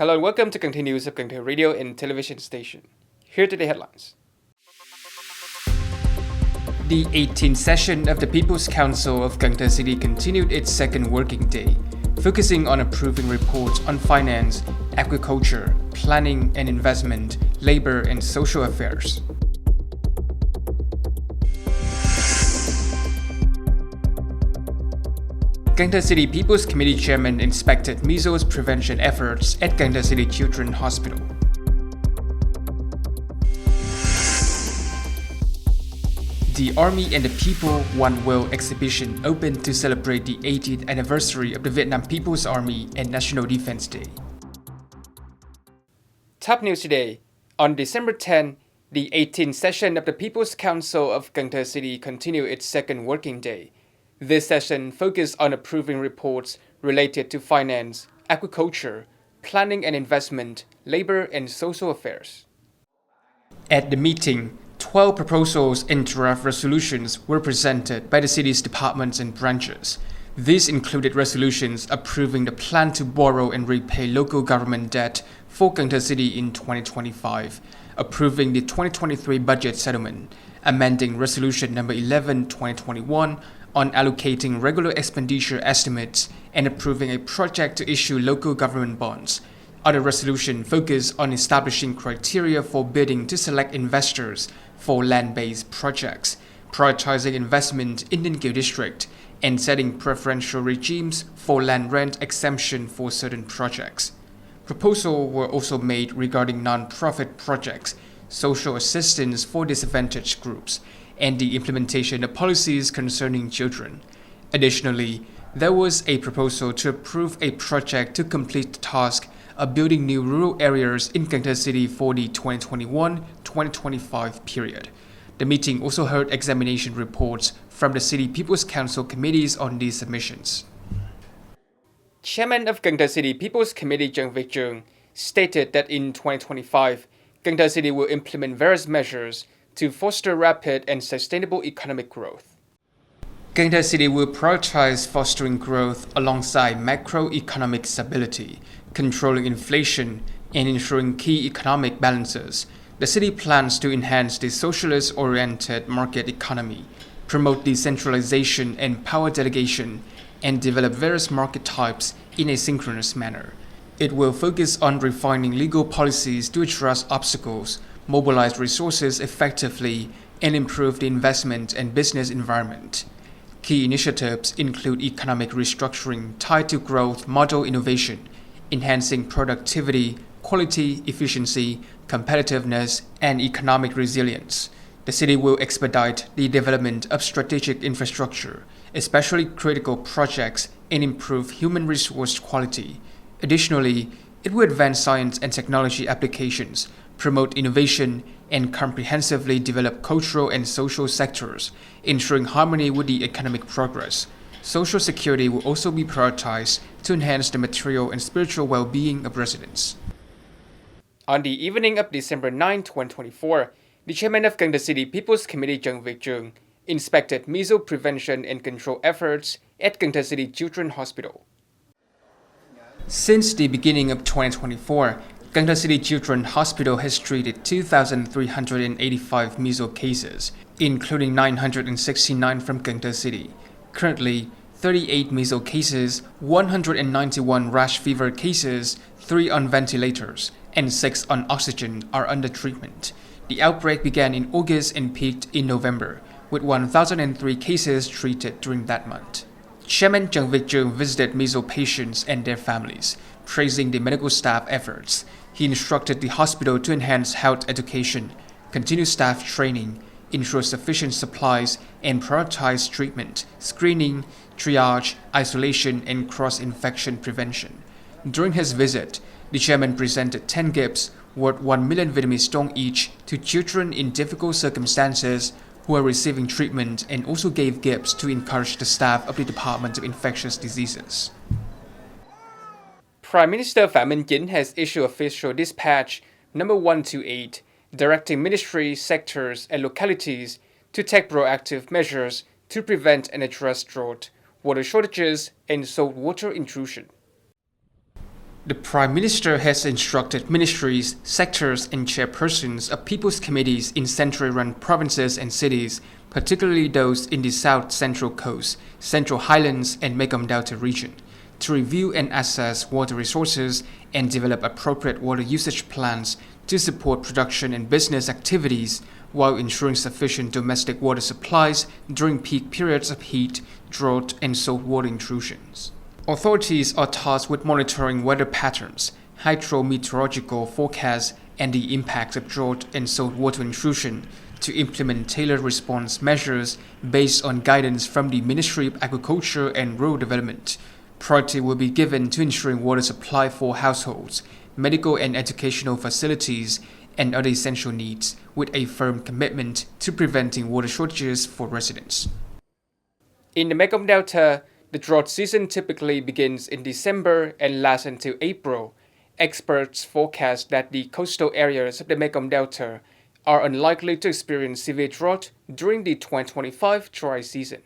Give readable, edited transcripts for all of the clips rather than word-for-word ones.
Hello and welcome to Continues of Cần Thơ Radio and Television Station. Here are today's headlines. The 18th session of the People's Council of Cần Thơ City continued its second working day, focusing on approving reports on finance, agriculture, planning and investment, labor and social affairs. Cần Thơ City People's Committee Chairman inspected measles prevention efforts at Cần Thơ City Children's Hospital. The Army and the People One World exhibition opened to celebrate the 80th anniversary of the Vietnam People's Army and National Defense Day. Top news today. On December 10, the 18th session of the People's Council of Cần Thơ City continued its second working day. This session focused on approving reports related to finance, agriculture, planning and investment, labor and social affairs. At the meeting, 12 proposals and draft resolutions were presented by the city's departments and branches. These included resolutions approving the plan to borrow and repay local government debt for Cần Thơ City in 2025, approving the 2023 budget settlement, amending Resolution Number 11/2021 on allocating regular expenditure estimates, and approving a project to issue local government bonds. Other resolutions focus on establishing criteria for bidding to select investors for land-based projects, prioritizing investment in the Ninh district, and setting preferential regimes for land rent exemption for certain projects. Proposals were also made regarding non-profit projects, social assistance for disadvantaged groups, and the implementation of policies concerning children. Additionally, there was a proposal to approve a project to complete the task of building new rural areas in Cần Thơ City for the 2021-2025 period. The meeting also heard examination reports from the City People's Council committees on these submissions. Chairman of Cần Thơ City People's Committee Trần Việt Trường stated that in 2025, Cần Thơ City will implement various measures to foster rapid and sustainable economic growth. Cần Thơ City will prioritize fostering growth alongside macroeconomic stability, controlling inflation, and ensuring key economic balances. The city plans to enhance the socialist-oriented market economy, promote decentralization and power delegation, and develop various market types in a synchronous manner. It will focus on refining legal policies to address obstacles, mobilize resources effectively, and improve the investment and business environment. Key initiatives include economic restructuring tied to growth model innovation, enhancing productivity, quality, efficiency, competitiveness, and economic resilience. The city will expedite the development of strategic infrastructure, especially critical projects, and improve human resource quality. Additionally, it will advance science and technology applications, promote innovation, and comprehensively develop cultural and social sectors, ensuring harmony with the economic progress. Social security will also be prioritized to enhance the material and spiritual well-being of residents. On the evening of December 9, 2024, the chairman of Cần Thơ City People's Committee Trần Việt Trường inspected measles prevention and control efforts at Cần Thơ City Children's Hospital. Since the beginning of 2024, Cần Thơ City Children's Hospital has treated 2,385 measles cases, including 969 from Cần Thơ City. Currently, 38 measles cases, 191 rash fever cases, 3 on ventilators, and 6 on oxygen are under treatment. The outbreak began in August and peaked in November, with 1,003 cases treated during that month. Chairman Trần Việt Trường visited measles patients and their families, praising the medical staff efforts. He instructed the hospital to enhance health education, continue staff training, ensure sufficient supplies, and prioritize treatment, screening, triage, isolation, and cross-infection prevention. During his visit, the chairman presented 10 gifts worth 1 million Vietnamese dong each to children in difficult circumstances who are receiving treatment, and also gave gifts to encourage the staff of the Department of Infectious Diseases. Prime Minister Phạm Minh Chính has issued official dispatch number 128, directing ministries, sectors, and localities to take proactive measures to prevent and address drought, water shortages, and saltwater intrusion. The Prime Minister has instructed ministries, sectors, and chairpersons of people's committees in centrally run provinces and cities, particularly those in the South Central Coast, Central Highlands, and Mekong Delta region, to review and assess water resources and develop appropriate water usage plans to support production and business activities while ensuring sufficient domestic water supplies during peak periods of heat, drought, and saltwater intrusions. Authorities are tasked with monitoring weather patterns, hydrometeorological forecasts, and the impacts of drought and saltwater intrusion to implement tailored response measures based on guidance from the Ministry of Agriculture and Rural Development. Priority will be given to ensuring water supply for households, medical and educational facilities, and other essential needs, with a firm commitment to preventing water shortages for residents. In the Mekong Delta, the drought season typically begins in December and lasts until April. Experts forecast that the coastal areas of the Mekong Delta are unlikely to experience severe drought during the 2025 dry season.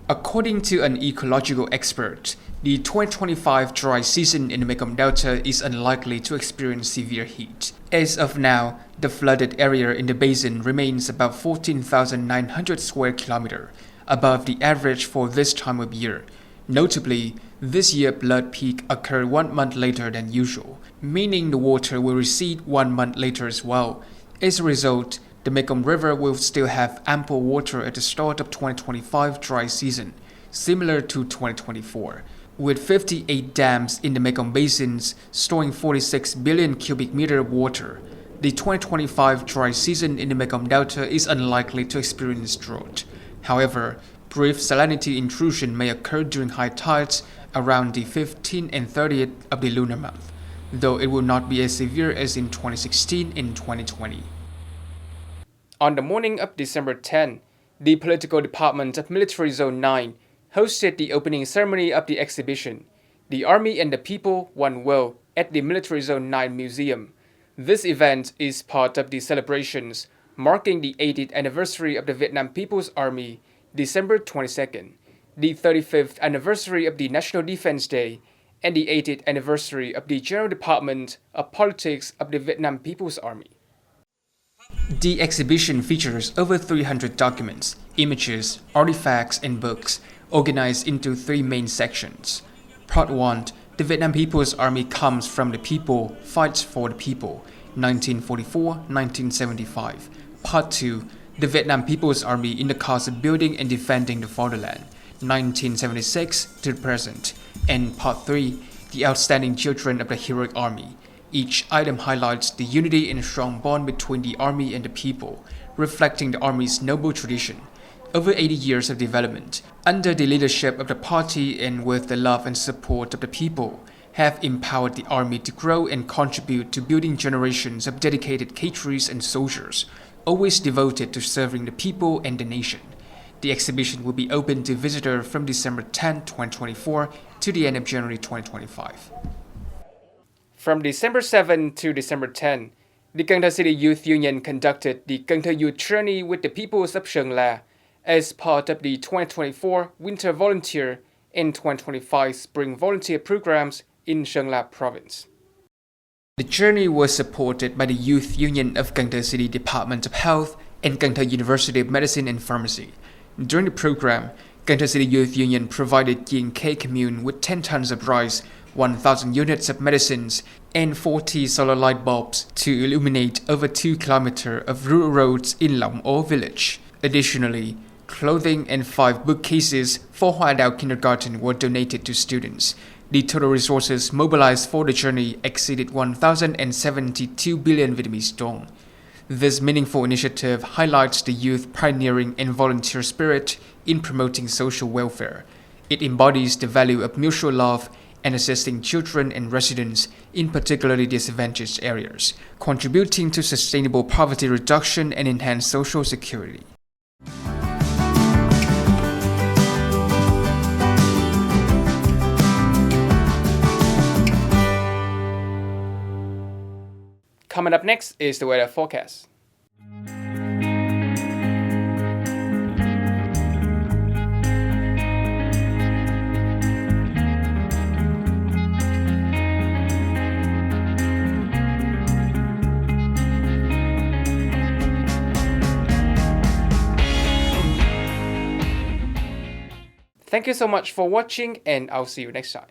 According to an ecological expert, the 2025 dry season in the Mekong Delta is unlikely to experience severe heat. As of now, the flooded area in the basin remains about 14,900 square kilometers, above the average for this time of year. Notably, this year's flood peak occurred 1 month later than usual, meaning the water will recede 1 month later as well. As a result, the Mekong River will still have ample water at the start of 2025 dry season, similar to 2024, with 58 dams in the Mekong basins storing 46 billion cubic meter of water. The 2025 dry season in the Mekong Delta is unlikely to experience drought. However, brief salinity intrusion may occur during high tides around the 15th and 30th of the lunar month, though it will not be as severe as in 2016 and 2020. On the morning of December 10, the Political Department of Military Zone 9 hosted the opening ceremony of the exhibition, The Army and the People Won Well, at the Military Zone 9 Museum. This event is part of the celebrations marking the 80th anniversary of the Vietnam People's Army, December 22nd, the 35th anniversary of the National Defense Day, and the 80th anniversary of the General Department of Politics of the Vietnam People's Army. The exhibition features over 300 documents, images, artifacts, and books, organized into 3 main sections. Part 1, The Vietnam People's Army Comes from the People, Fights for the People, 1944-1975. Part 2, The Vietnam People's Army in the Cause of Building and Defending the Fatherland, 1976 to the present. And Part 3, The Outstanding Children of the Heroic Army. Each item highlights the unity and strong bond between the Army and the people, reflecting the Army's noble tradition. Over 80 years of development, under the leadership of the party and with the love and support of the people, have empowered the Army to grow and contribute to building generations of dedicated caterers and soldiers, always devoted to serving the people and the nation. The exhibition will be open to visitors from December 10, 2024 to the end of January 2025. From December 7 to December 10, the Cần Thơ City Youth Union conducted the Cần Thơ Youth Journey with the peoples of Sơn La as part of the 2024 Winter Volunteer and 2025 Spring Volunteer programs in Sơn La Province. The journey was supported by the Youth Union of Cần Thơ City Department of Health and Cần Thơ University of Medicine and Pharmacy. During the program, Cần Thơ City Youth Union provided K Commune with 10 tons of rice, 1,000 units of medicines, and 40 solar light bulbs to illuminate over 2 kilometers of rural roads in Long O village. Additionally, clothing and 5 bookcases for Hoa Dao Kindergarten were donated to students. The total resources mobilized for the journey exceeded 1,072 billion Vietnamese dong. This meaningful initiative highlights the youth pioneering and volunteer spirit in promoting social welfare. It embodies the value of mutual love and assisting children and residents in particularly disadvantaged areas, contributing to sustainable poverty reduction and enhanced social security. Coming up next is the weather forecast. Thank you so much for watching and I'll see you next time.